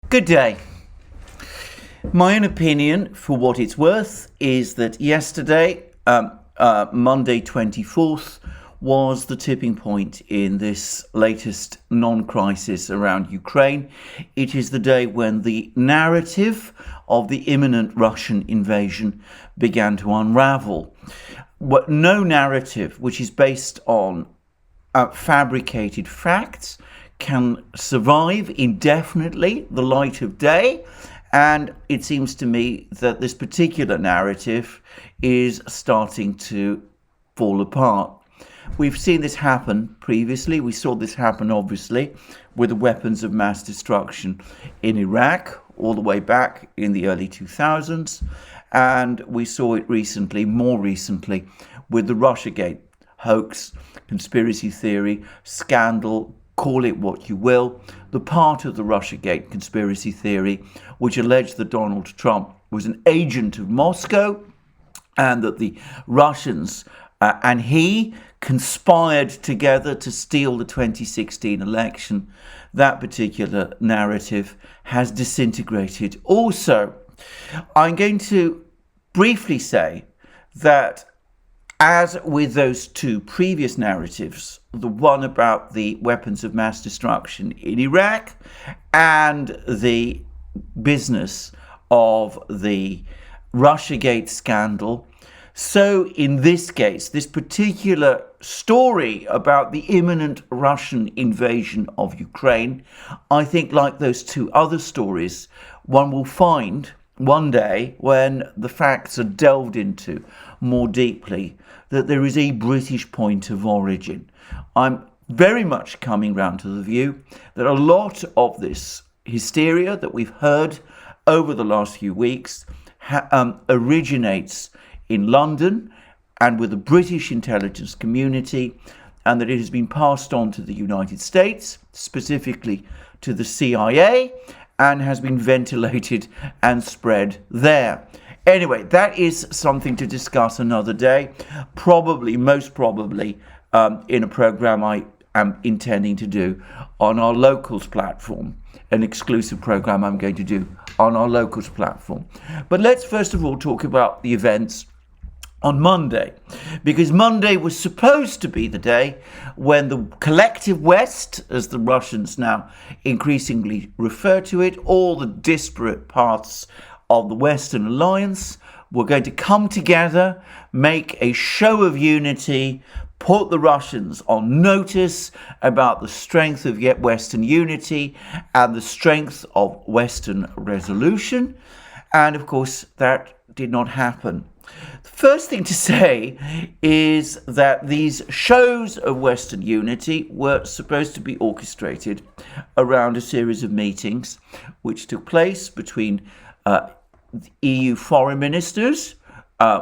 Good day. My own opinion, for what it's worth, is that yesterday, Monday 24th, was the tipping point in this latest non-crisis around Ukraine. It is the day when the narrative of the imminent Russian invasion began to unravel. No narrative which is based on fabricated facts can survive indefinitely the light of day, and it seems to me that this particular narrative is starting to fall apart. We've seen this happen previously. We saw this happen, obviously, with the weapons of mass destruction in Iraq all the way back in the early 2000s, and we saw it recently, more recently, with the Russiagate hoax, conspiracy theory, scandal, call it what you will, the part of the Russiagate conspiracy theory which alleged that Donald Trump was an agent of Moscow and that the Russians and he conspired together to steal the 2016 election. That particular narrative has disintegrated. Also, I'm going to briefly say that, as with those two previous narratives, the one about the weapons of mass destruction in Iraq and the business of the Russiagate scandal, so in this case, this particular story about the imminent Russian invasion of Ukraine, I think, like those two other stories, one will find one day when the facts are delved into more deeply that there is a British point of origin. I'm very much coming round to the view that a lot of this hysteria that we've heard over the last few weeks originates in London and with the British intelligence community, and that it has been passed on to the United States, specifically to the CIA, and has been ventilated and spread there. Anyway, that is something to discuss another day, most probably, in a program I am intending to do on our Locals platform, an exclusive program I'm going to do on our Locals platform. But let's first of all talk about the events on Monday, because Monday was supposed to be the day when the collective West, as the Russians now increasingly refer to it, all the disparate parts of the Western alliance were going to come together, make a show of unity, put the Russians on notice about the strength of yet Western unity and the strength of Western resolution. And of course, that did not happen. The first thing to say is that these shows of Western unity were supposed to be orchestrated around a series of meetings which took place between EU foreign ministers,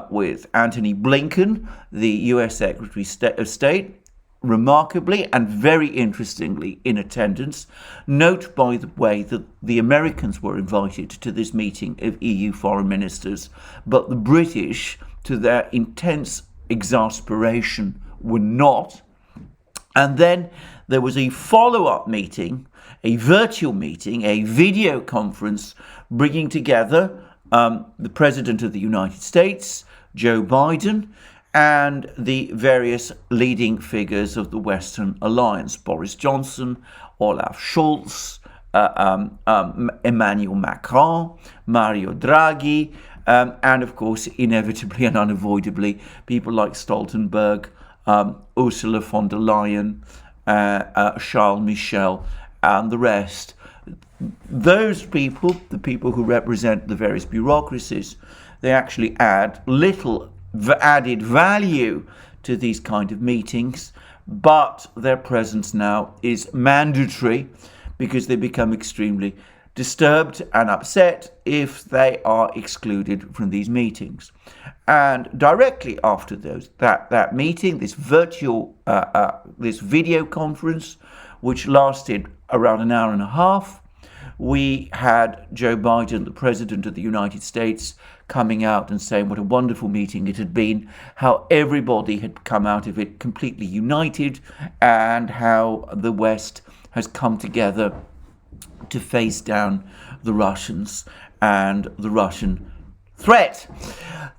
with Antony Blinken, the US Secretary of State, remarkably and very interestingly in attendance. Note, by the way, that the Americans were invited to this meeting of EU foreign ministers, but the British, to their intense exasperation, were not. And then there was a follow-up meeting, a virtual meeting, a video conference, bringing together the President of the United States, Joe Biden, and the various leading figures of the Western alliance, Boris Johnson, Olaf Scholz, Emmanuel Macron, Mario Draghi, and of course, inevitably and unavoidably, people like Stoltenberg, Ursula von der Leyen, Charles Michel, and the rest. Those people, the people who represent the various bureaucracies, they actually add little added value to these kind of meetings, but their presence now is mandatory because they become extremely disturbed and upset if they are excluded from these meetings. And directly after that meeting, this this video conference, which lasted around an hour and a half, we had Joe Biden, the President of the United States, coming out and saying what a wonderful meeting it had been, how everybody had come out of it completely united, and how the West has come together to face down the Russians and the Russian threat.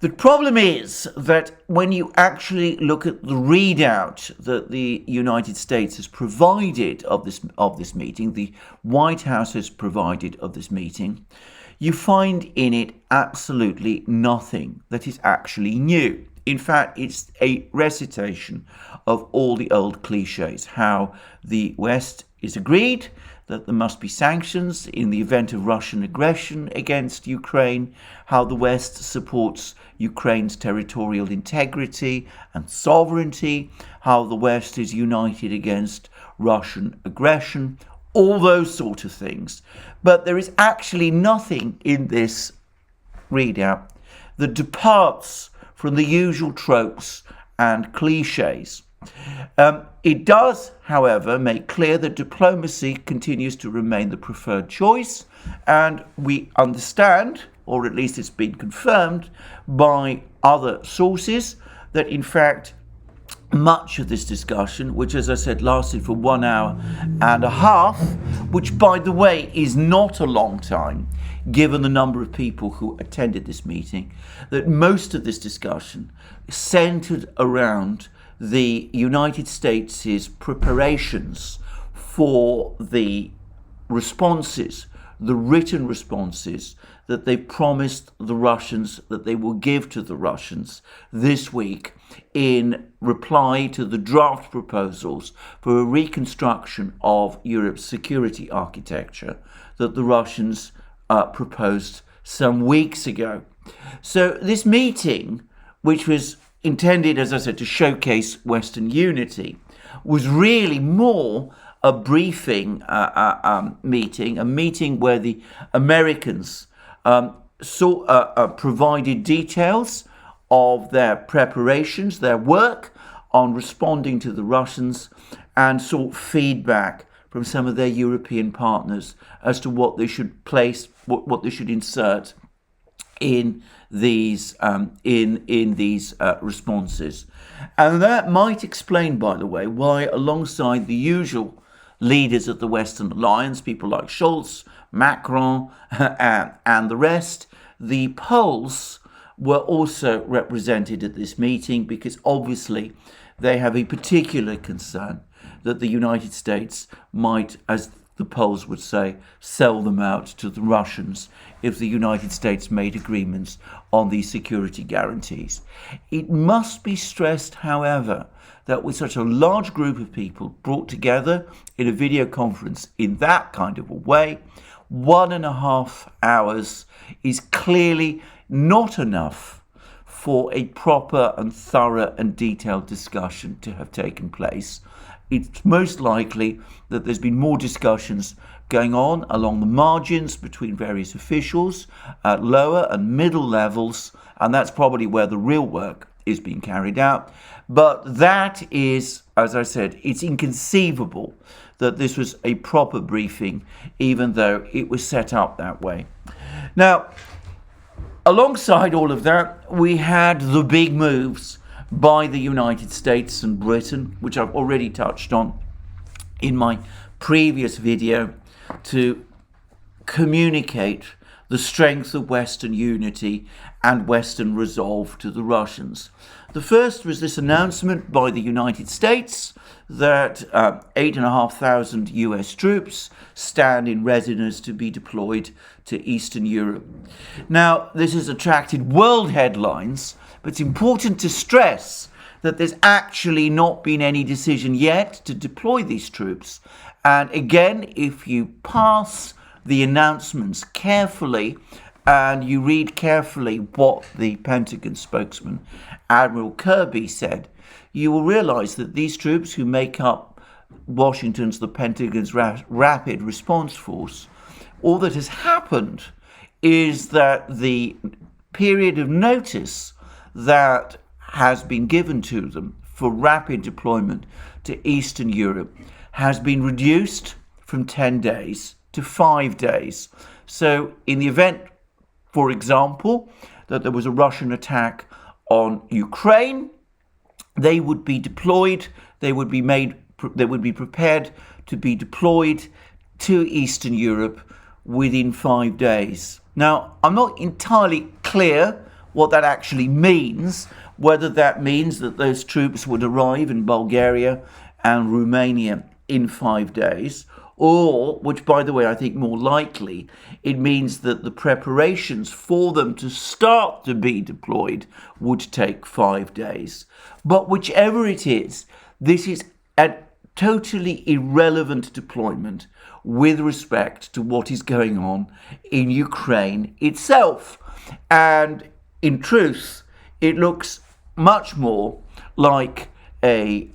The problem is that when you actually look at the readout that the United States has provided of this meeting, the White House has provided of this meeting, you find in it absolutely nothing that is actually new. In fact, it's a recitation of all the old cliches, how the West is agreed that there must be sanctions in the event of Russian aggression against Ukraine, how the West supports Ukraine's territorial integrity and sovereignty, how the West is united against Russian aggression, all those sort of things. But there is actually nothing in this readout that departs from the usual tropes and cliches. It does, however, make clear that diplomacy continues to remain the preferred choice, and we understand, or at least it's been confirmed by other sources, that in fact much of this discussion, which as I said lasted for 1 hour and a half, which by the way is not a long time given the number of people who attended this meeting, that most of this discussion centered around the United States' preparations for the responses, the written responses that they promised the Russians that they will give to the Russians this week in reply to the draft proposals for a reconstruction of Europe's security architecture that the Russians proposed some weeks ago. So this meeting, which was intended, as I said, to showcase Western unity, was really more a briefing meeting, a meeting where the Americans provided details of their preparations, their work on responding to the Russians, and sought feedback from some of their European partners as to what they should place, what they should insert in these responses. And that might explain, by the way, why alongside the usual leaders of the Western Alliance, people like Scholz, Macron, and the rest, the Poles were also represented at this meeting, because obviously they have a particular concern that the United States might, as the Poles would say, sell them out to the Russians if the United States made agreements on these security guarantees. It must be stressed, however, that with such a large group of people brought together in a video conference in that kind of a way, 1.5 hours is clearly not enough for a proper and thorough and detailed discussion to have taken place. It's most likely that there's been more discussions going on along the margins between various officials at lower and middle levels, and that's probably where the real work is being carried out. But that is, as I said, it's inconceivable that this was a proper briefing, even though it was set up that way. Now, alongside all of that, we had the big moves by the United States and Britain, which I've already touched on in my previous video, to communicate the strength of Western unity and Western resolve to the Russians. The first was this announcement by the United States that 8,500 US troops stand in readiness to be deployed to Eastern Europe. Now, this has attracted world headlines, but it's important to stress that there's actually not been any decision yet to deploy these troops. And again, if you pass the announcements carefully and you read carefully what the Pentagon spokesman, Admiral Kirby, said, you will realize that these troops, who make up the Pentagon's Rapid Response Force, all that has happened is that the period of notice that has been given to them for rapid deployment to Eastern Europe has been reduced from 10 days to 5 days. So in the event, for example, that there was a Russian attack on Ukraine, they would be deployed, they would be prepared to be deployed to Eastern Europe within 5 days. Now, I'm not entirely clear what that actually means, whether that means that those troops would arrive in Bulgaria and Romania in 5 days, or, which by the way I think more likely, it means that the preparations for them to start to be deployed would take 5 days. But whichever it is, this is a totally irrelevant deployment with respect to what is going on in Ukraine itself. And in truth, it looks much more like a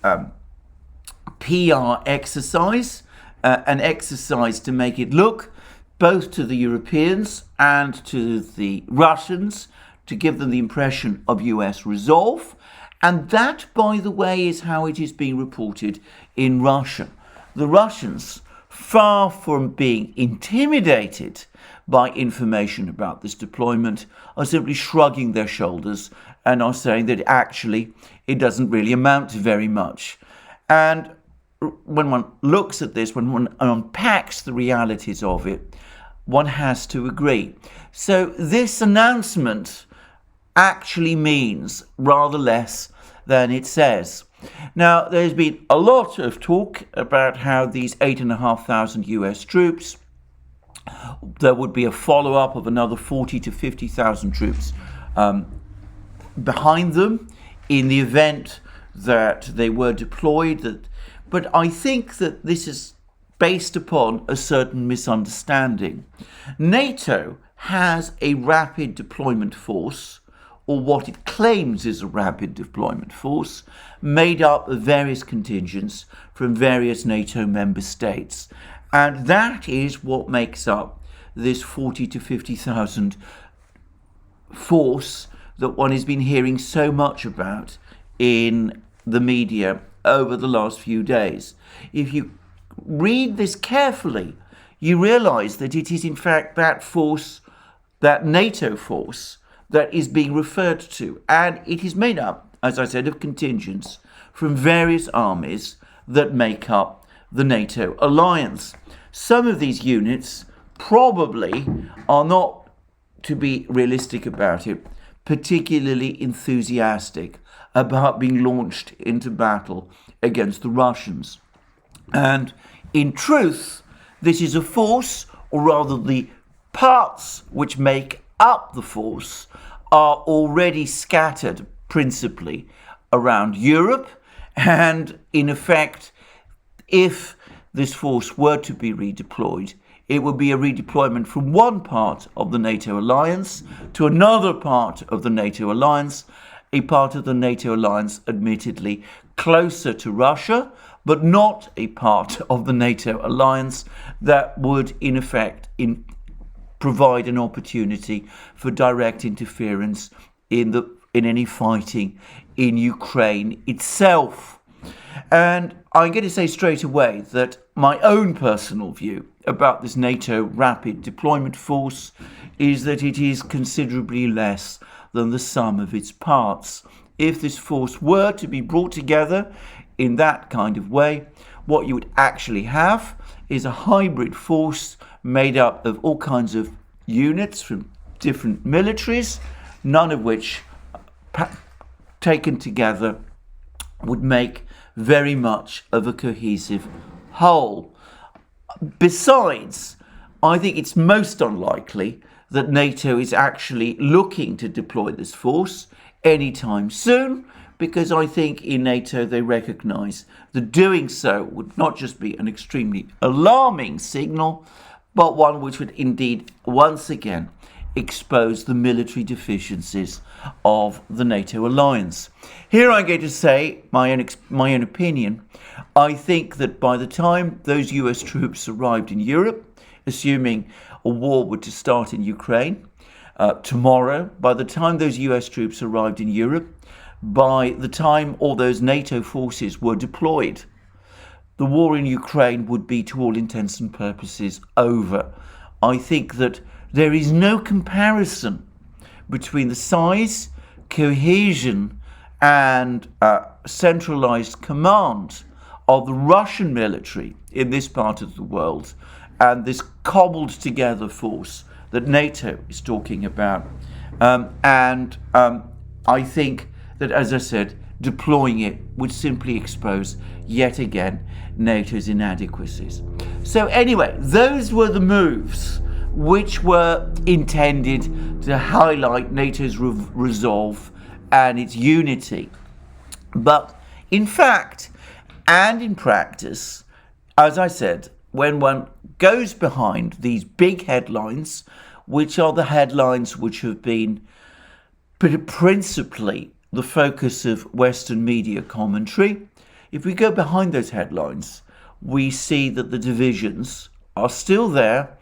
PR exercise, an exercise to make it look both to the Europeans and to the Russians, to give them the impression of US resolve. And that, by the way, is how it is being reported in Russia. The Russians, far from being intimidated by information about this deployment, are simply shrugging their shoulders and are saying that actually it doesn't really amount to very much. And when one looks at this, when one unpacks the realities of it, one has to agree. So this announcement actually means rather less than it says. Now, there's been a lot of talk about how these 8,500 US troops, there would be a follow-up of another 40 to 50,000 troops behind them in the event that they were deployed. But I think that this is based upon a certain misunderstanding. NATO has a rapid deployment force, or what it claims is a rapid deployment force, made up of various contingents from various NATO member states. And that is what makes up this 40 to 50,000 force that one has been hearing so much about in the media over the last few days. If you read this carefully, you realize that it is in fact that force, that NATO force, that is being referred to. And it is made up, as I said, of contingents from various armies that make up the NATO alliance. Some of these units probably are not, to be realistic about it, particularly enthusiastic about being launched into battle against the Russians. And in truth, this is a force, or rather the parts which make up the force, are already scattered principally around Europe. And in effect, if this force were to be redeployed, it would be a redeployment from one part of the NATO alliance to another part of the NATO alliance, a part of the NATO alliance admittedly closer to Russia, but not a part of the NATO alliance that would in effect provide an opportunity for direct interference in any fighting in Ukraine itself. And I'm going to say straight away that my own personal view about this NATO rapid deployment force is that it is considerably less than the sum of its parts. If this force were to be brought together in that kind of way, what you would actually have is a hybrid force made up of all kinds of units from different militaries, none of which taken together would make very much of a cohesive whole. Besides, I think it's most unlikely that NATO is actually looking to deploy this force anytime soon, because I think in NATO they recognise that doing so would not just be an extremely alarming signal, but one which would indeed once again expose the military deficiencies of the NATO alliance. Here I'm going to say my own opinion. I think that by the time those US troops arrived in Europe, assuming a war were to start in Ukraine tomorrow, by the time those US troops arrived in Europe, by the time all those NATO forces were deployed, the war in Ukraine would be, to all intents and purposes, over. I think that there is no comparison between the size, cohesion, and centralized command of the Russian military in this part of the world and this cobbled together force that NATO is talking about. I think that, as I said, deploying it would simply expose yet again NATO's inadequacies. So anyway, those were the moves which were intended to highlight NATO's resolve and its unity. But in fact and in practice, as I said, when one goes behind these big headlines, which are the headlines which have been principally the focus of Western media commentary, if we go behind those headlines, we see that the divisions are still there,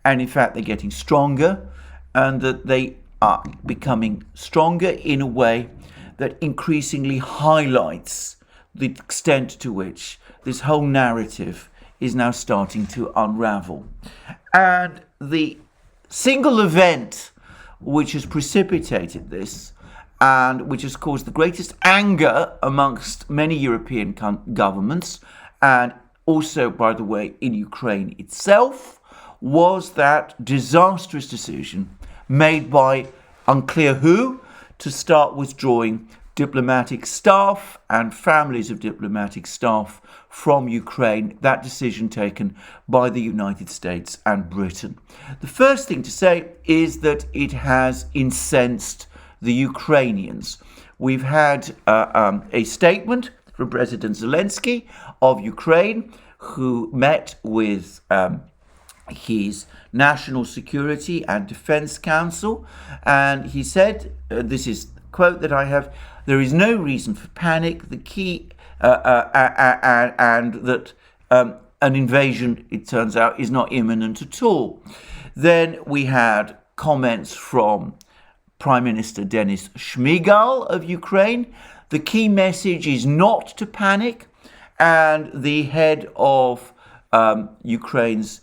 and in fact they're getting stronger, and that they are becoming stronger in a way that increasingly highlights the extent to which this whole narrative is now starting to unravel. And the single event which has precipitated this, and which has caused the greatest anger amongst many European governments, and also, by the way, in Ukraine itself, was that disastrous decision made by unclear who to start withdrawing diplomatic staff and families of diplomatic staff from Ukraine, that decision taken by the United States and Britain. The first thing to say is that it has incensed the Ukrainians. We've had a statement from President Zelensky of Ukraine, who met with his National Security and Defense Council, and he said, this is the quote that I have, "There is no reason for panic. The key and that an invasion, it turns out, is not imminent at all." Then we had comments from Prime Minister Denis Shmyhal of Ukraine. The key message is not to panic. And the head of Ukraine's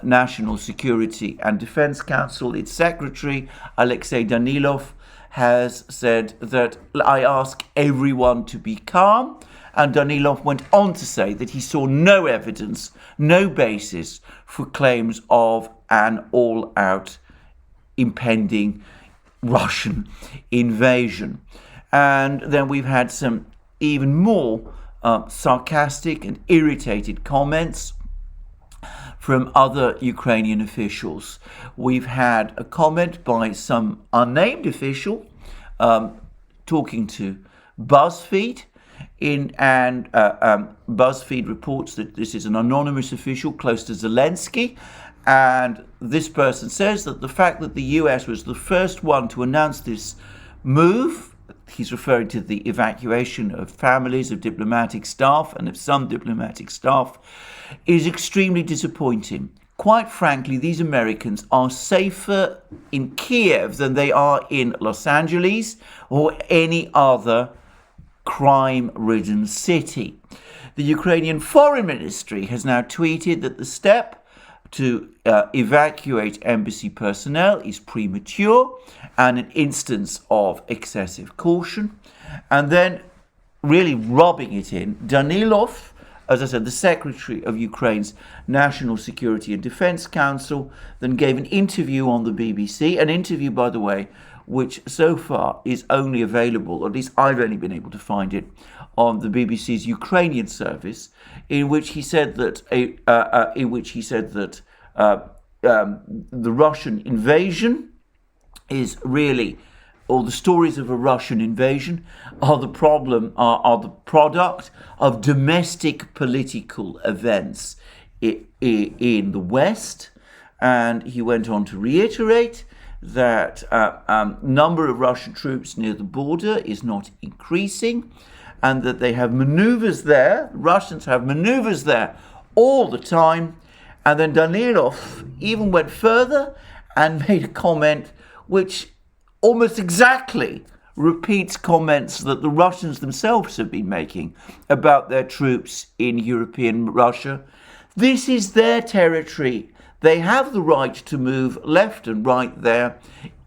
National Security and Defense Council, its secretary, Alexei Danilov, has said that I ask everyone to be calm. And Danilov went on to say that he saw no evidence, no basis for claims of an all-out impending Russian invasion. And then we've had some even more sarcastic and irritated comments from other Ukrainian officials. We've had a comment by some unnamed official talking to BuzzFeed, and BuzzFeed reports that this is an anonymous official close to Zelensky, and this person says that the fact that the US was the first one to announce this move, he's referring to the evacuation of families of diplomatic staff and of some diplomatic staff, is extremely disappointing. Quite frankly, these Americans are safer in Kiev than they are in Los Angeles or any other crime-ridden city. The Ukrainian Foreign Ministry has now tweeted that the step to evacuate embassy personnel is premature and an instance of excessive caution. And then, really rubbing it in, Danilov, as I said, the secretary of Ukraine's National Security and Defense Council, then gave an interview on the BBC, an interview, by the way, which so far is only available, or at least I've only been able to find it, on the BBC's Ukrainian service, in which he said that the Russian invasion is really, or the stories of a Russian invasion are the product of domestic political events in the West. And he went on to reiterate that number of Russian troops near the border is not increasing, and that they have maneuvers there, Russians have maneuvers there all the time. And then Danilov even went further and made a comment which almost exactly repeats comments that the Russians themselves have been making about their troops in European Russia. This is their territory. They have the right to move left and right there.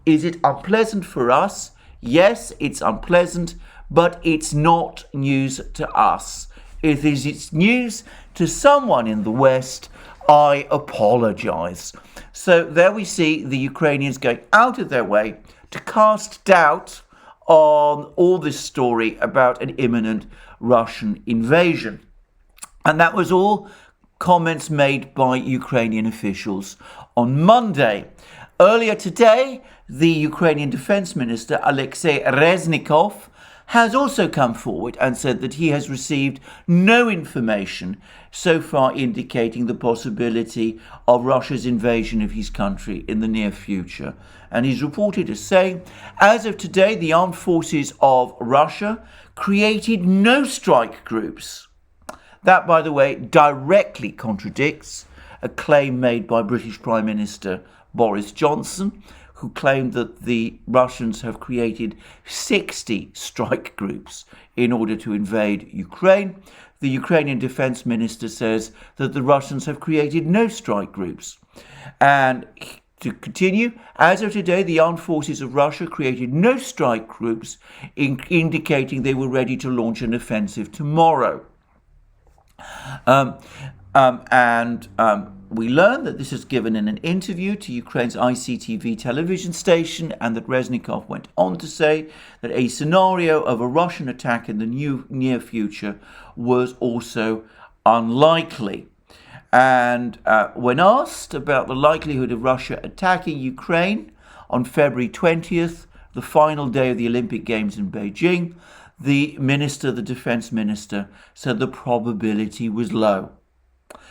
Is it unpleasant for us? Yes, it's unpleasant, but it's not news to us. It's news to someone in the West I apologize. So there we see the Ukrainians going out of their way to cast doubt on all this story about an imminent Russian invasion. And that was all comments made by Ukrainian officials on Monday. Earlier today, the Ukrainian Defense Minister, Alexei Reznikov, has also come forward and said that he has received no information so far indicating the possibility of Russia's invasion of his country in the near future. And he's reported as saying, as of today, the armed forces of Russia created no strike groups. That, by the way, directly contradicts a claim made by British Prime Minister Boris Johnson, who claimed that the Russians have created 60 strike groups in order to invade Ukraine. The Ukrainian Defense Minister says that the Russians have created no strike groups. And to continue, as of today, the armed forces of Russia created no strike groups, indicating they were ready to launch an offensive tomorrow. We learned that this was given in an interview to Ukraine's ICTV television station, and that Reznikov went on to say that a scenario of a Russian attack in the near future was also unlikely. And when asked about the likelihood of Russia attacking Ukraine on February 20th, the final day of the Olympic Games in Beijing, the defense minister, said the probability was low.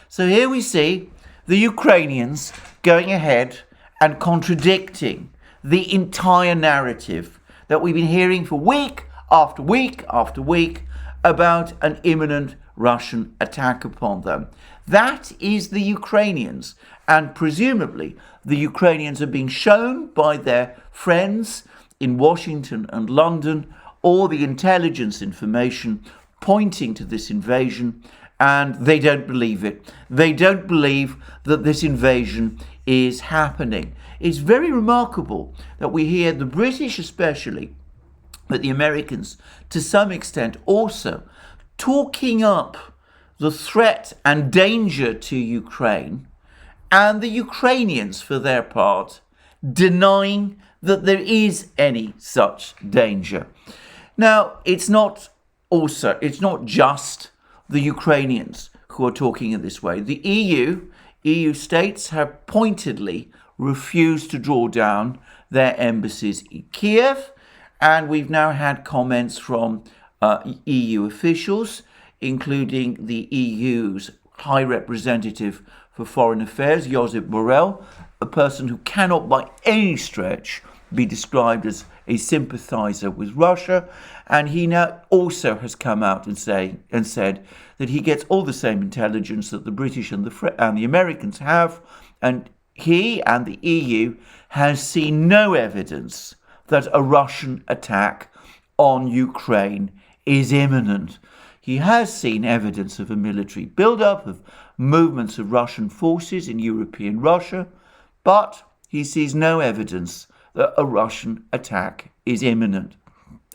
So here we see the Ukrainians going ahead and contradicting the entire narrative that we've been hearing for week after week after week about an imminent Russian attack upon them. That is the Ukrainians, and presumably the Ukrainians are being shown by their friends in Washington and London all the intelligence information pointing to this invasion, and they don't believe it. They don't believe that this invasion is happening. It's very remarkable that we hear the British especially, but the Americans to some extent also, talking up the threat and danger to Ukraine, and the Ukrainians, for their part, denying that there is any such danger. Now, it's not just the Ukrainians who are talking in this way. The EU states have pointedly refused to draw down their embassies in Kiev, and we've now had comments from EU officials, including the EU's High Representative for Foreign Affairs, Josep Borrell, a person who cannot by any stretch be described as a sympathizer with Russia, and he now also has come out and said that he gets all the same intelligence that the British and the Americans have, and he and the EU has seen no evidence that a Russian attack on Ukraine is imminent. He has seen evidence of a military buildup, of movements of Russian forces in European Russia, but he sees no evidence that a Russian attack is imminent.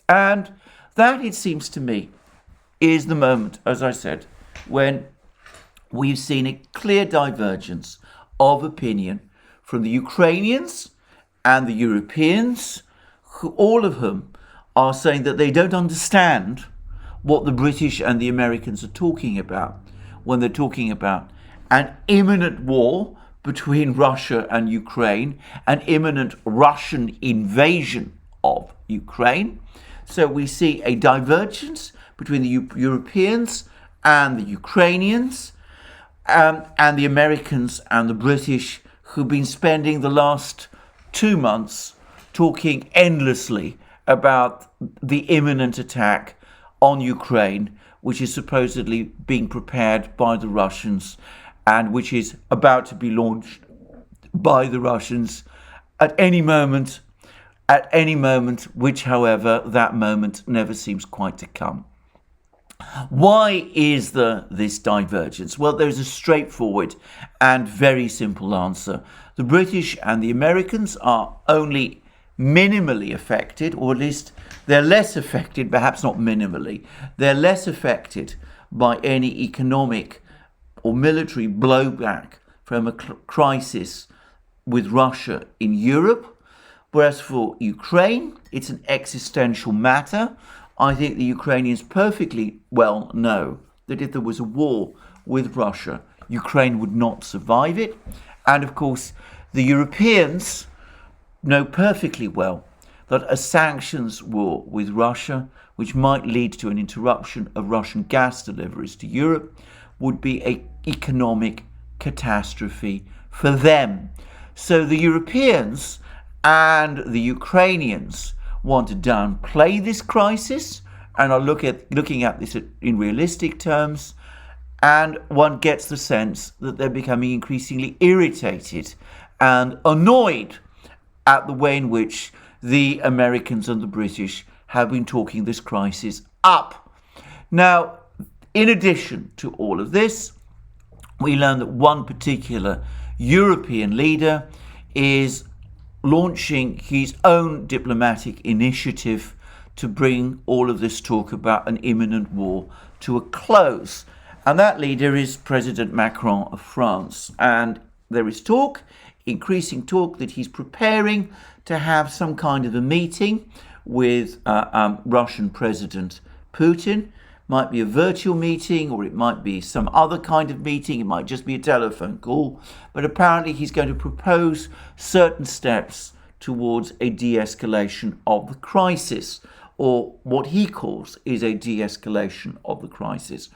And that, it seems to me, is the moment, as I said, when we've seen a clear divergence of opinion from the Ukrainians and the Europeans, who all of whom are saying that they don't understand what the British and the Americans are talking about when they're talking about an imminent war between Russia and Ukraine, an imminent Russian invasion of Ukraine. So we see a divergence between the Europeans and the Ukrainians, and the Americans and the British, who've been spending the last 2 months talking endlessly about the imminent attack on Ukraine, which is supposedly being prepared by the Russians and which is about to be launched by the Russians at any moment, which, however, that moment never seems quite to come. Why is there this divergence? Well, there's a straightforward and very simple answer. The British and the Americans are only minimally affected, or at least they're less affected, perhaps not minimally, they're less affected by any economic or military blowback from a crisis with Russia in Europe, whereas for Ukraine, it's an existential matter. I think the Ukrainians perfectly well know that if there was a war with Russia, Ukraine would not survive it. And of course, the Europeans know perfectly well that a sanctions war with Russia, which might lead to an interruption of Russian gas deliveries to Europe, would be an economic catastrophe for them. So the Europeans and the Ukrainians want to downplay this crisis and are looking at this in realistic terms, and one gets the sense that they're becoming increasingly irritated and annoyed at the way in which the Americans and the British have been talking this crisis up. Now, in addition to all of this, we learn that one particular European leader is launching his own diplomatic initiative to bring all of this talk about an imminent war to a close. And that leader is President Macron of France. And there is talk, increasing talk, that he's preparing to have some kind of a meeting with Russian President Putin. Might be a virtual meeting, or it might be some other kind of meeting. It might just be a telephone call. But apparently he's going to propose certain steps towards a de-escalation of the crisis, or what he calls is a de-escalation of the crisis.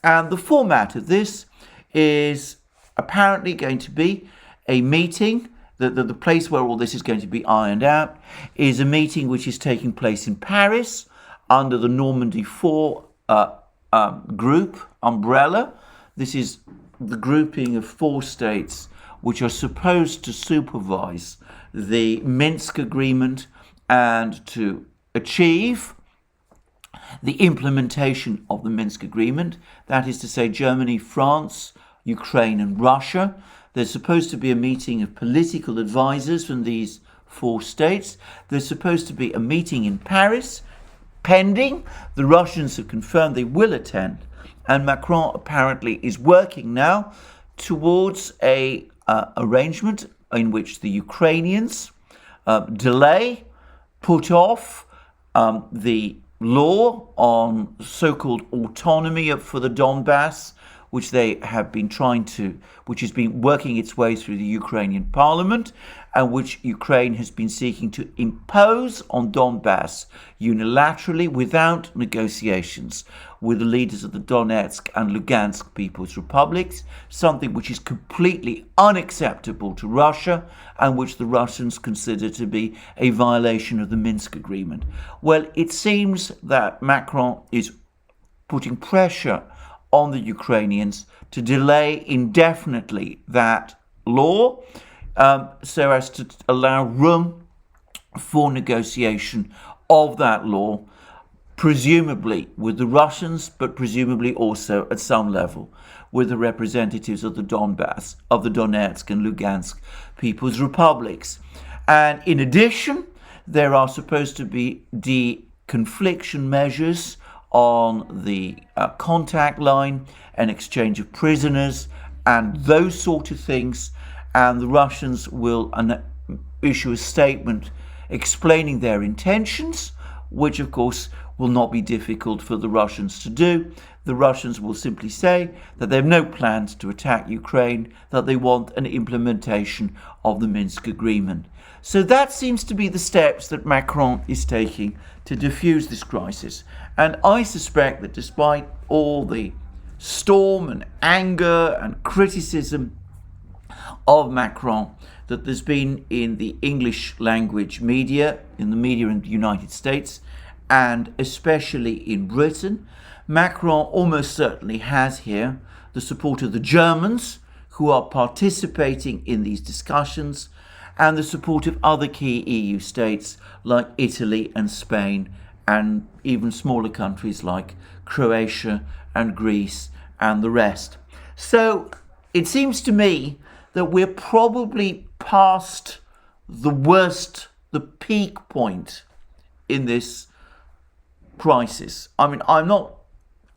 And the format of this is apparently going to be a meeting. The place where all this is going to be ironed out is a meeting which is taking place in Paris under the Normandy 4 group umbrella. This is the grouping of 4 states which are supposed to supervise the Minsk agreement and to achieve the implementation of the Minsk agreement. That is to say, Germany, France, Ukraine and Russia. There's supposed to be a meeting of political advisors from these 4 states. There's supposed to be a meeting in Paris, pending. The Russians have confirmed they will attend. And Macron apparently is working now towards a arrangement in which the Ukrainians delay, put off the law on so-called autonomy for the Donbass, which they have been which has been working its way through the Ukrainian parliament, and which Ukraine has been seeking to impose on Donbass unilaterally without negotiations with the leaders of the Donetsk and Lugansk People's Republics, something which is completely unacceptable to Russia and which the Russians consider to be a violation of the Minsk agreement. Well, it seems that Macron is putting pressure on the Ukrainians to delay indefinitely that law, so as to allow room for negotiation of that law, presumably with the Russians, but presumably also at some level with the representatives of the Donbass, of the Donetsk and Lugansk People's Republics. And in addition, there are supposed to be de-confliction measures on the contact line, an exchange of prisoners and those sort of things. And the Russians will issue a statement explaining their intentions, which of course will not be difficult for the Russians to do. The Russians will simply say that they have no plans to attack Ukraine, that they want an implementation of the Minsk agreement. So that seems to be the steps that Macron is taking to diffuse this crisis. And I suspect that despite all the storm and anger and criticism of Macron that there's been in the English language media, in the media in the United States, and especially in Britain, Macron almost certainly has here the support of the Germans, who are participating in these discussions, and the support of other key EU states like Italy and Spain, and even smaller countries like Croatia and Greece and the rest. So it seems to me that we're probably past the worst, the peak point in this crisis. I mean, I'm not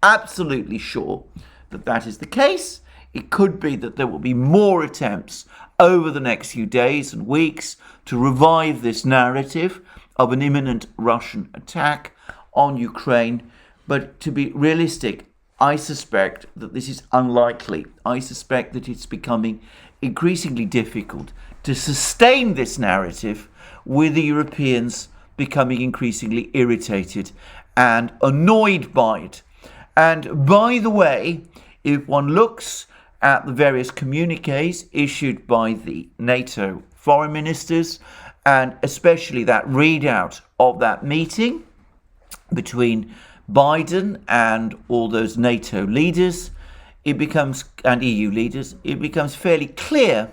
absolutely sure that that is the case. It could be that there will be more attempts over the next few days and weeks to revive this narrative of an imminent Russian attack on Ukraine. But to be realistic, I suspect that this is unlikely. I suspect that it's becoming increasingly difficult to sustain this narrative, with the Europeans becoming increasingly irritated and annoyed by it. And by the way, if one looks at the various communiques issued by the NATO foreign ministers, and especially that readout of that meeting between Biden and all those NATO leaders, and EU leaders, it becomes fairly clear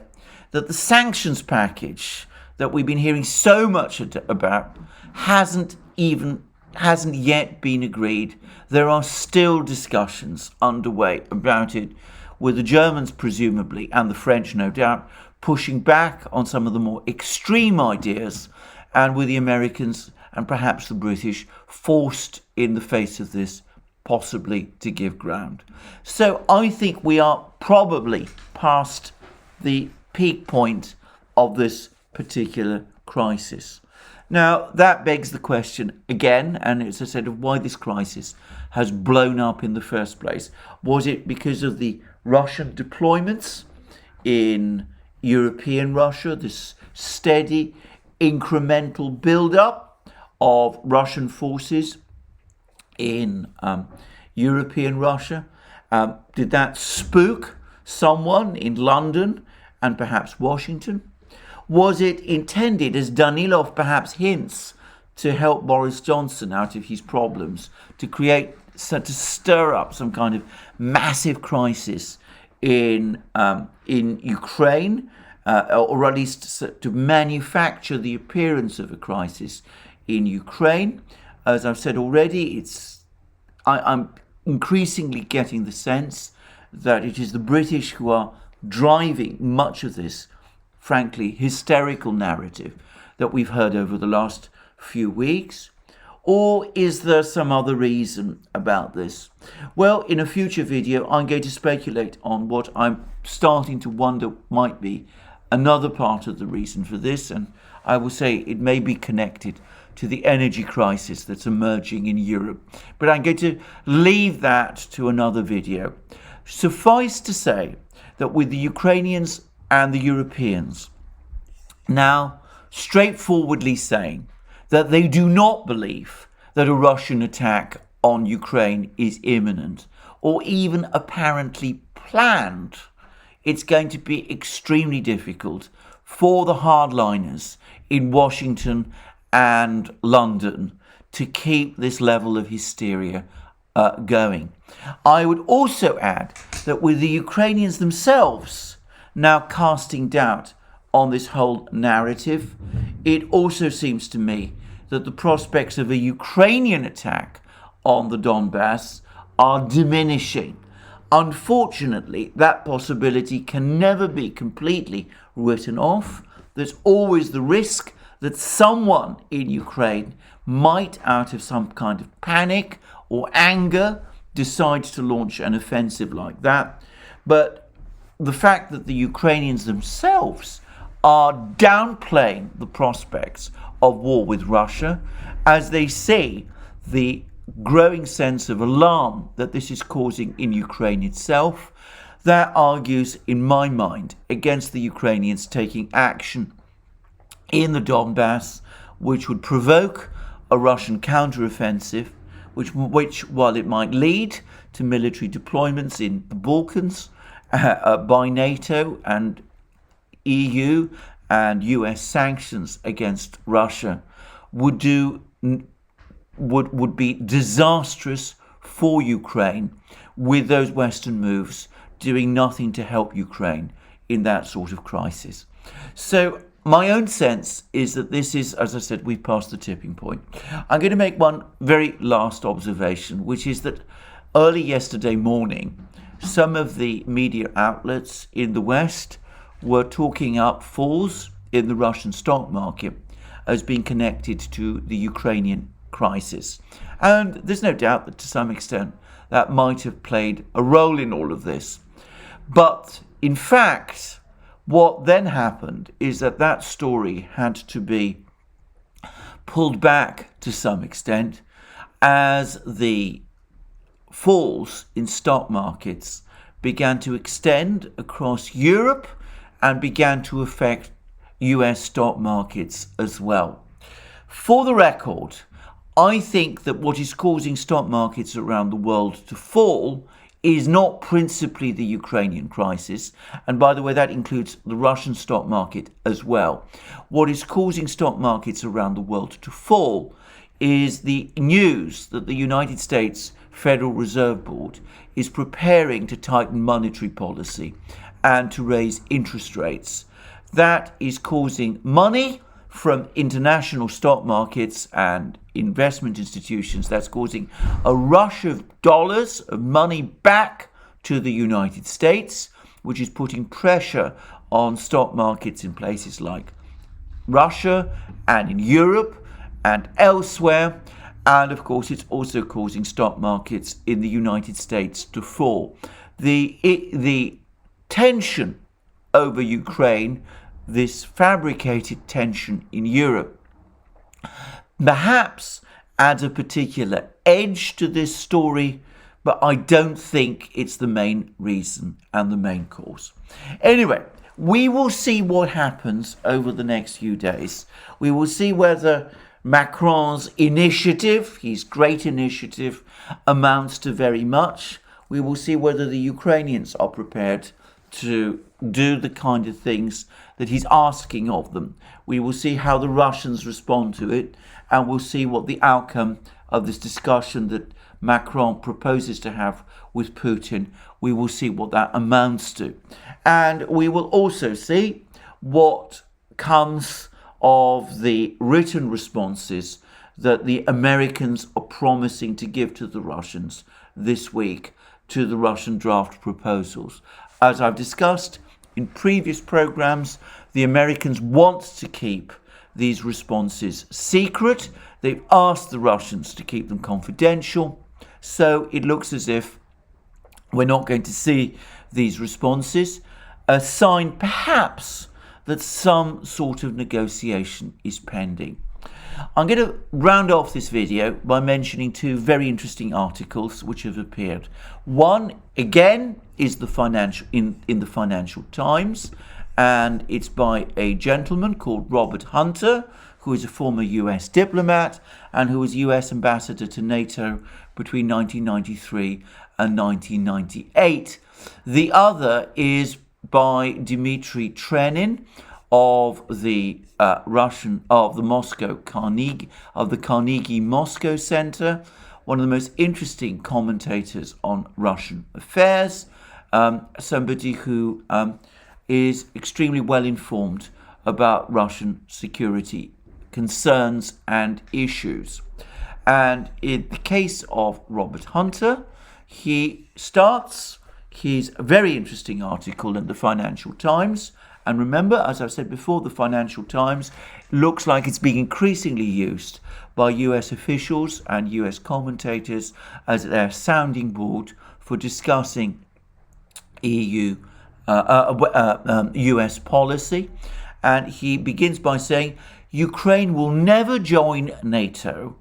that the sanctions package that we've been hearing so much about hasn't yet been agreed. There are still discussions underway about it, with the Germans presumably, and the French no doubt, pushing back on some of the more extreme ideas, and with the Americans and perhaps the British forced in the face of this possibly to give ground. So I think we are probably past the peak point of this particular crisis. Now, that begs the question again, and as I said, of why this crisis has blown up in the first place. Was it because of the Russian deployments in European Russia, this steady incremental build-up of Russian forces in European Russia? Did that spook someone in London and perhaps Washington? Was it intended, as Danilov perhaps hints, to help Boris Johnson out of his problems, to stir up some kind of massive crisis in Ukraine, or at least to manufacture the appearance of a crisis in Ukraine? As I've said already, I'm increasingly getting the sense that it is the British who are driving much of this, frankly, hysterical narrative that we've heard over the last few weeks. Or is there some other reason about this? Well, in a future video, I'm going to speculate on what I'm starting to wonder might be another part of the reason for this, and I will say it may be connected to the energy crisis that's emerging in Europe. But I'm going to leave that to another video. Suffice to say that with the Ukrainians and the Europeans now straightforwardly saying that they do not believe that a Russian attack on Ukraine is imminent or even apparently planned, it's going to be extremely difficult for the hardliners in Washington and London to keep this level of hysteria going. I would also add that with the Ukrainians themselves now casting doubt on this whole narrative, it also seems to me that the prospects of a Ukrainian attack on the Donbass are diminishing. Unfortunately, that possibility can never be completely written off. There's always the risk that someone in Ukraine might, out of some kind of panic or anger, decide to launch an offensive like that. But the fact that the Ukrainians themselves are downplaying the prospects of war with Russia, as they see the growing sense of alarm that this is causing in Ukraine itself, that argues, in my mind, against the Ukrainians taking action in the Donbass, which would provoke a Russian counteroffensive, which, while it might lead to military deployments in the Balkans by NATO and EU and US sanctions against Russia, would be disastrous for Ukraine, with those Western moves doing nothing to help Ukraine in that sort of crisis. So my own sense is that this is, as I said, we've passed the tipping point. I'm going to make one very last observation, which is that early yesterday morning, some of the media outlets in the West were talking up falls in the Russian stock market as being connected to the Ukrainian crisis. And there's no doubt that to some extent that might have played a role in all of this. But in fact, what then happened is that story had to be pulled back to some extent as the falls in stock markets began to extend across Europe and began to affect US stock markets as well. For the record, I think that what is causing stock markets around the world to fall is not principally the Ukrainian crisis. And by the way, that includes the Russian stock market as well. What is causing stock markets around the world to fall is the news that the United States Federal Reserve Board is preparing to tighten monetary policy and to raise interest rates. That is causing money from international stock markets and investment institutions. That's causing a rush of dollars, of money back to the United States, which is putting pressure on stock markets in places like Russia and in Europe and elsewhere. And of course, it's also causing stock markets in the United States to fall. The tension over Ukraine, this fabricated tension in Europe, perhaps adds a particular edge to this story, but I don't think it's the main reason and the main cause. Anyway, we will see what happens over the next few days. We will see whether Macron's initiative, his great initiative, amounts to very much. We will see whether the Ukrainians are prepared to do the kind of things that he's asking of them. We will see how the Russians respond to it, and we'll see what the outcome of this discussion that Macron proposes to have with Putin, we will see what that amounts to. And we will also see what comes of the written responses that the Americans are promising to give to the Russians this week to the Russian draft proposals. As I've discussed in previous programs, the Americans want to keep these responses secret. They've asked the Russians to keep them confidential. So it looks as if we're not going to see these responses. A sign perhaps that some sort of negotiation is pending. I'm going to round off this video by mentioning two very interesting articles which have appeared. One, again, is the financial in the Financial Times, and it's by a gentleman called Robert Hunter, who is a former US diplomat and who was US ambassador to NATO between 1993 and 1998. The other is by Dmitry Trenin of the Carnegie Moscow Center, one of the most interesting commentators on Russian affairs, somebody who is extremely well informed about Russian security concerns and issues. And in the case of Robert Hunter, he starts his very interesting article in the Financial Times. And remember, as I've said before, the Financial Times looks like it's being increasingly used by US officials and US commentators as their sounding board for discussing US policy. And he begins by saying, Ukraine will never join NATO,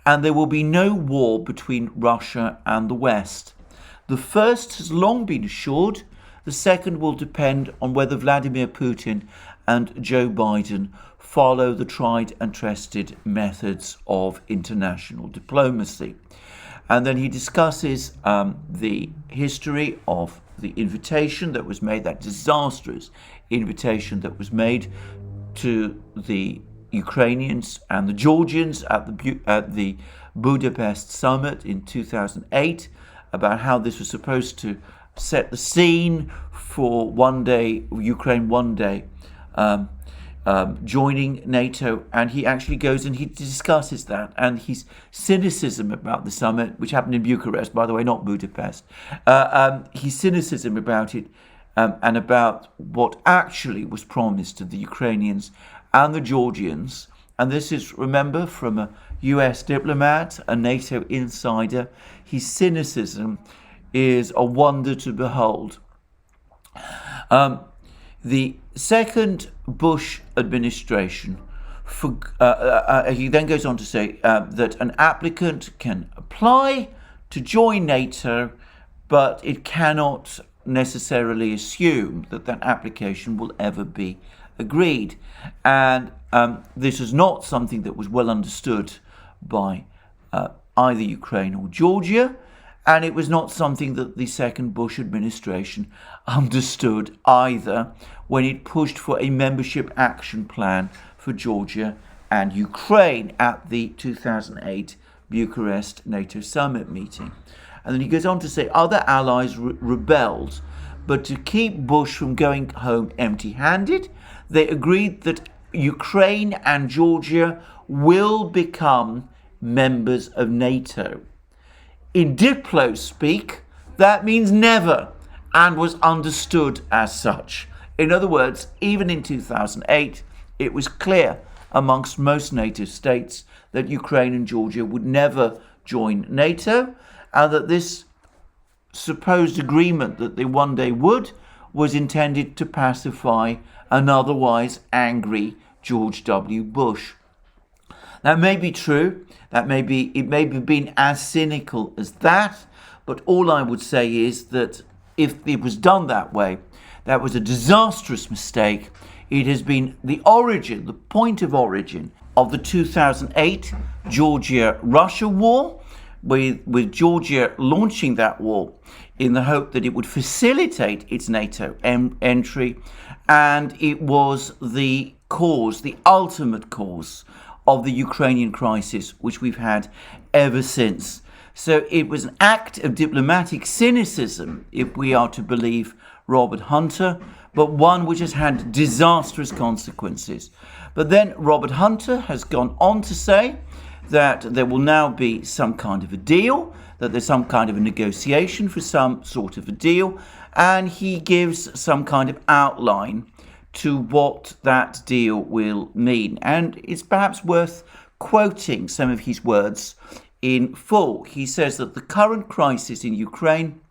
and there will be no war between Russia and the West. The first has long been assured. The second will depend on whether Vladimir Putin and Joe Biden follow the tried and tested methods of international diplomacy. And then he discusses the history of the invitation that was made, that disastrous invitation that was made to the Ukrainians and the Georgians at the Budapest summit in 2008, about how this was supposed to set the scene for Ukraine one day joining NATO. And he actually goes and he discusses that and his cynicism about the summit, which happened in Bucharest, by the way, not Budapest. His cynicism about it and about what actually was promised to the Ukrainians and the Georgians. And this is, remember, from a US diplomat, a NATO insider. His cynicism is a wonder to behold. The second Bush administration, he then goes on to say that an applicant can apply to join NATO, but it cannot necessarily assume that that application will ever be agreed. And this is not something that was well understood by either Ukraine or Georgia, and it was not something that the second Bush administration understood either when it pushed for a membership action plan for Georgia and Ukraine at the 2008 Bucharest NATO summit meeting. And then he goes on to say other allies rebelled, but to keep Bush from going home empty-handed, they agreed that Ukraine and Georgia will become members of NATO. In Diplo speak, that means never, and was understood as such. In other words, even in 2008, it was clear amongst most NATO states that Ukraine and Georgia would never join NATO, and that this supposed agreement that they one day would was intended to pacify an otherwise angry George W. Bush. That may be true, it may have been as cynical as that, but all I would say is that if it was done that way, that was a disastrous mistake. It has been the point of origin of the 2008 Georgia-Russia war, with Georgia launching that war in the hope that it would facilitate its NATO entry, and it was the ultimate cause of the Ukrainian crisis, which we've had ever since. So it was an act of diplomatic cynicism, if we are to believe Robert Hunter, but one which has had disastrous consequences. But then Robert Hunter has gone on to say that there will now be some kind of a deal, that there's some kind of a negotiation for some sort of a deal, and he gives some kind of outline to what that deal will mean. And it's perhaps worth quoting some of his words in full. He says that the current crisis in Ukraine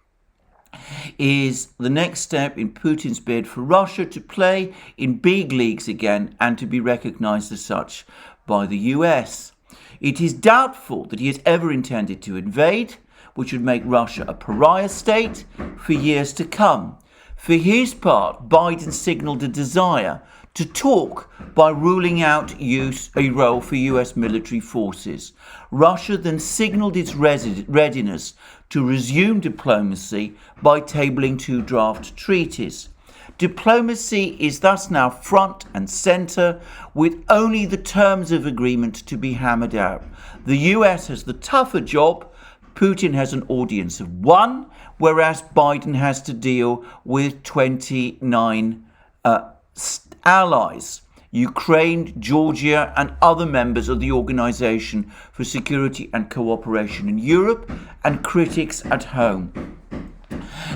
is the next step in Putin's bid for Russia to play in big leagues again and to be recognized as such by the US. It is doubtful that he has ever intended to invade, which would make Russia a pariah state for years to come. For his part, Biden signaled a desire to talk by ruling out a role for US military forces. Russia then signaled its readiness to resume diplomacy by tabling 2 draft treaties. Diplomacy is thus now front and centre, with only the terms of agreement to be hammered out. The US has the tougher job. Putin has an audience of 1, whereas Biden has to deal with 29 allies: Ukraine, Georgia, and other members of the Organization for Security and Cooperation in Europe, and critics at home.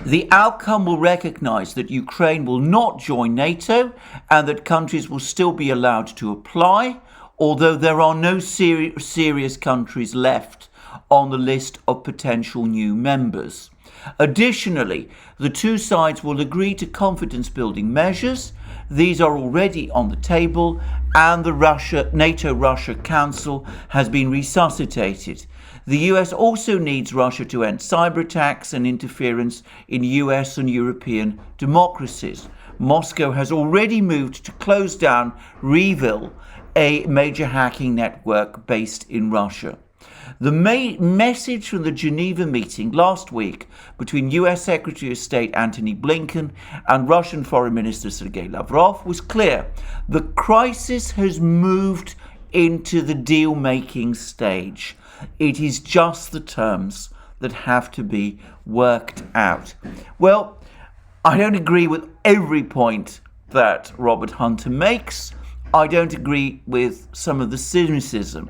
The outcome will recognize that Ukraine will not join NATO and that countries will still be allowed to apply, although there are no serious countries left on the list of potential new members. Additionally, the two sides will agree to confidence-building measures. These are already on the table, and the NATO-Russia Council has been resuscitated. The US also needs Russia to end cyber attacks and interference in US and European democracies. Moscow has already moved to close down Readout, a major hacking network based in Russia. The message from the Geneva meeting last week between US Secretary of State Antony Blinken and Russian Foreign Minister Sergei Lavrov was clear. The crisis has moved into the deal-making stage. It is just the terms that have to be worked out. Well, I don't agree with every point that Robert Hunter makes. I don't agree with some of the cynicism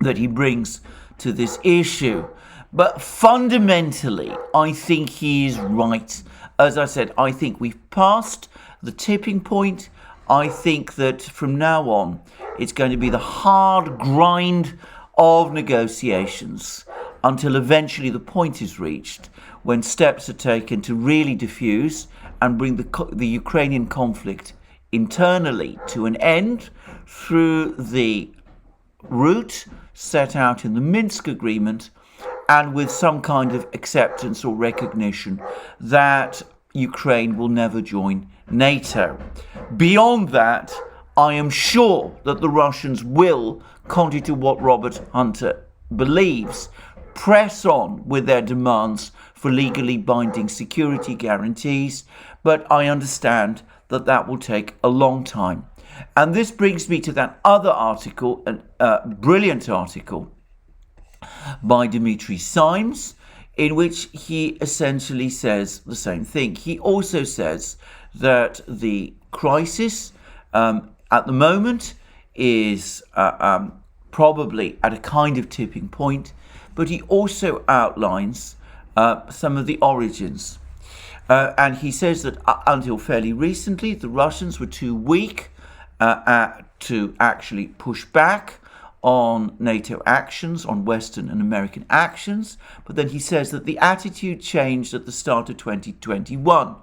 that he brings to this issue. But fundamentally, I think he is right. As I said, I think we've passed the tipping point. I think that from now on, it's going to be the hard grind of negotiations. until eventually the point is reached when steps are taken to really diffuse and bring the Ukrainian conflict internally to an end through the route set out in the Minsk agreement, and with some kind of acceptance or recognition that Ukraine will never join NATO. Beyond that, I am sure that the Russians will, contrary to what Robert Hunter believes, press on with their demands for legally binding security guarantees, but I understand that that will take a long time. And this brings me to that other article, a brilliant article by Dimitri Simes, in which he essentially says the same thing. He also says that the crisis at the moment is probably at a kind of tipping point, but he also outlines some of the origins. And he says that until fairly recently, the Russians were too weak to actually push back on NATO actions, on Western and American actions. But then he says that the attitude changed at the start of 2021.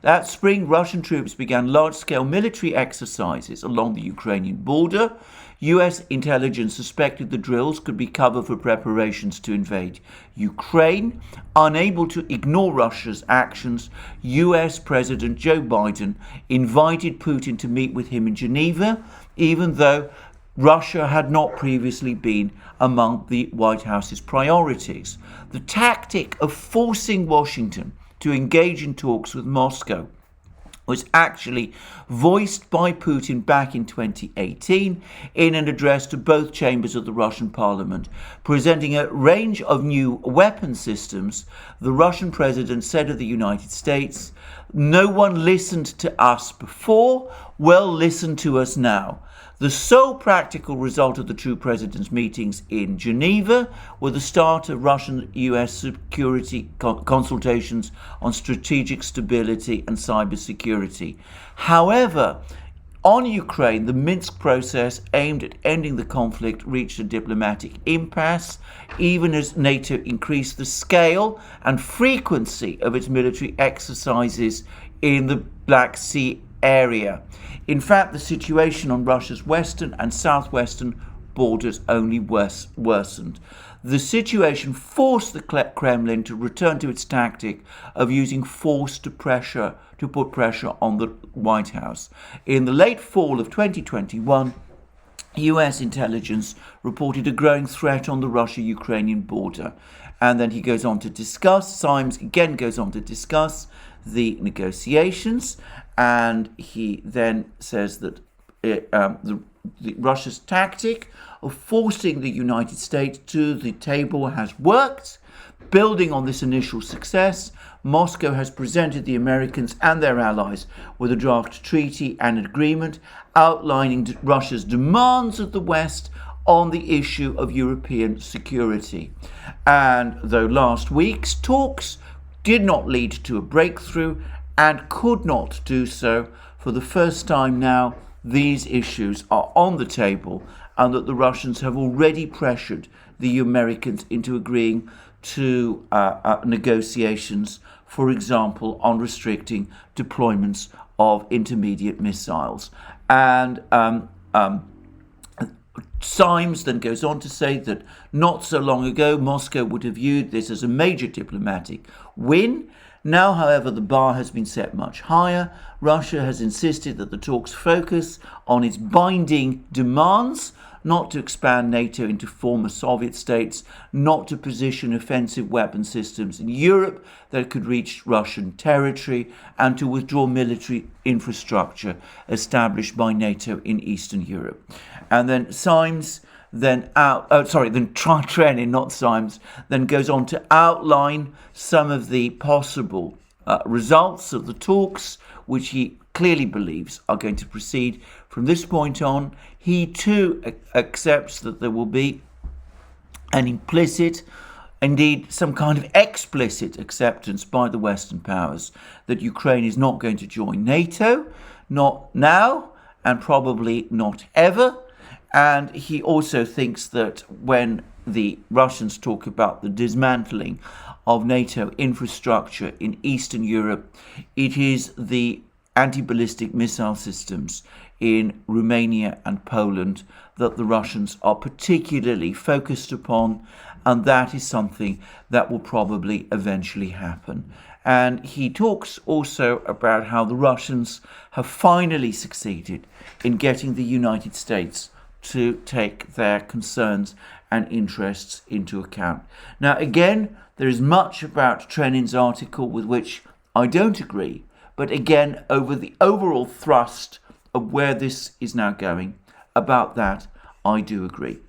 That spring, Russian troops began large-scale military exercises along the Ukrainian border. US intelligence suspected the drills could be cover for preparations to invade Ukraine. Unable to ignore Russia's actions, US President Joe Biden invited Putin to meet with him in Geneva, even though Russia had not previously been among the White House's priorities. The tactic of forcing Washington to engage in talks with Moscow was actually voiced by Putin back in 2018 in an address to both chambers of the Russian parliament. Presenting a range of new weapon systems, the Russian president said of the United States, "No one listened to us before, well, listen to us now." The sole practical result of the two presidents' meetings in Geneva were the start of Russian-US security consultations on strategic stability and cybersecurity. However, on Ukraine, the Minsk process aimed at ending the conflict reached a diplomatic impasse, even as NATO increased the scale and frequency of its military exercises in the Black Sea area. In fact, the situation on Russia's western and southwestern borders only worsened. The situation forced the Kremlin to return to its tactic of using force to put pressure on the White House. In the late fall of 2021, US intelligence reported a growing threat on the Russia-Ukrainian border. And then he goes on to discuss, Simes again goes on to discuss the negotiations, and he then says that Russia's tactic of forcing the United States to the table has worked. Building on this initial success, Moscow has presented the Americans and their allies with a draft treaty and agreement outlining Russia's demands of the West on the issue of European security. And though last week's talks did not lead to a breakthrough and could not do so, for the first time now, these issues are on the table, and that the Russians have already pressured the Americans into agreeing to negotiations, for example, on restricting deployments of intermediate missiles. And Simes then goes on to say that not so long ago, Moscow would have viewed this as a major diplomatic win. Now, however, the bar has been set much higher. Russia has insisted that the talks focus on its binding demands, not to expand NATO into former Soviet states, not to position offensive weapon systems in Europe that could reach Russian territory, and to withdraw military infrastructure established by NATO in Eastern Europe. And then Simes Trenin, not Simes, then goes on to outline some of the possible results of the talks, which he clearly believes are going to proceed from this point on. He too accepts that there will be an implicit, indeed some kind of explicit acceptance by the Western powers that Ukraine is not going to join NATO, not now and probably not ever. And he also thinks that when the Russians talk about the dismantling of NATO infrastructure in Eastern Europe, it is the anti-ballistic missile systems in Romania and Poland that the Russians are particularly focused upon, and that is something that will probably eventually happen. And he talks also about how the Russians have finally succeeded in getting the United States to take their concerns and interests into account. Now, again, there is much about Trenin's article with which I don't agree, but again, over the overall thrust of where this is now going, about that, I do agree.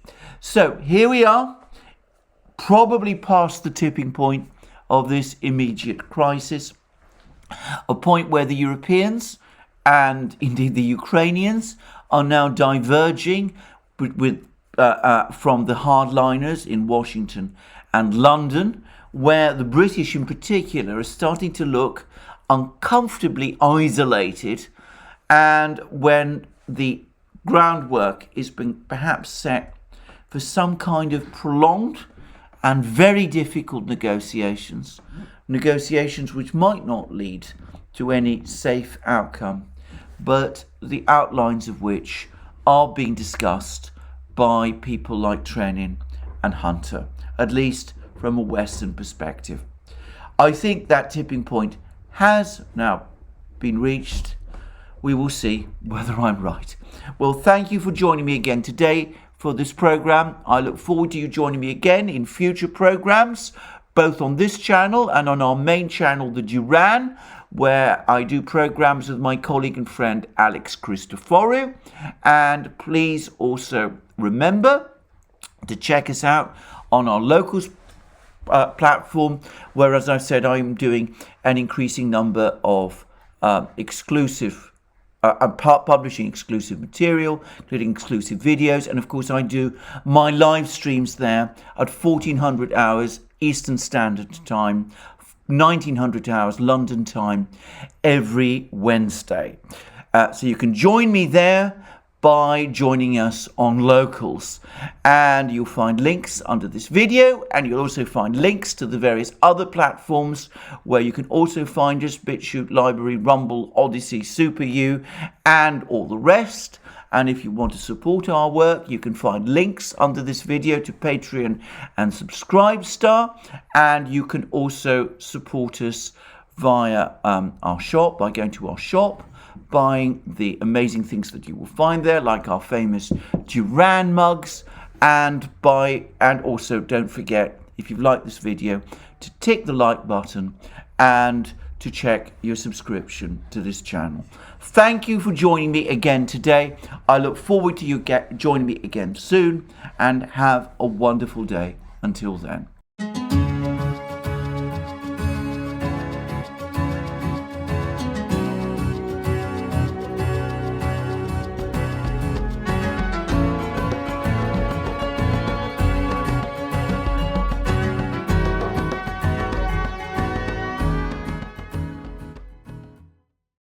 So here we are, probably past the tipping point of this immediate crisis, a point where the Europeans and indeed the Ukrainians are now diverging from the hardliners in Washington and London, where the British in particular are starting to look uncomfortably isolated, and when the groundwork is being perhaps set for some kind of prolonged and very difficult negotiations which might not lead to any safe outcome, but the outlines of which are being discussed by people like Trenin and Hunter, at least from a Western perspective. I think that tipping point has now been reached. We will see whether I'm right. Well, thank you for joining me again today for this program. I look forward to you joining me again in future programs, both on this channel and on our main channel, the Duran, where I do programs with my colleague and friend Alex Christoforou. And please also remember to check us out on our locals platform, where, as I said, I'm doing an increasing number of publishing exclusive material, including exclusive videos, and of course I do my live streams there at 1400 hours Eastern Standard Time, 1900 hours London time, every Wednesday. So you can join me there by joining us on Locals, and you'll find links under this video, and you'll also find links to the various other platforms where you can also find us: BitChute, Library, Rumble, Odyssey, SuperU, and all the rest. And if you want to support our work, you can find links under this video to Patreon and Subscribestar, and you can also support us via our shop by going to our shop, buying the amazing things that you will find there, like our famous Duran mugs, and also don't forget, if you've liked this video, to tick the like button and to check your subscription to this channel. Thank you for joining me again today. I look forward to you joining me again soon, and have a wonderful day until then.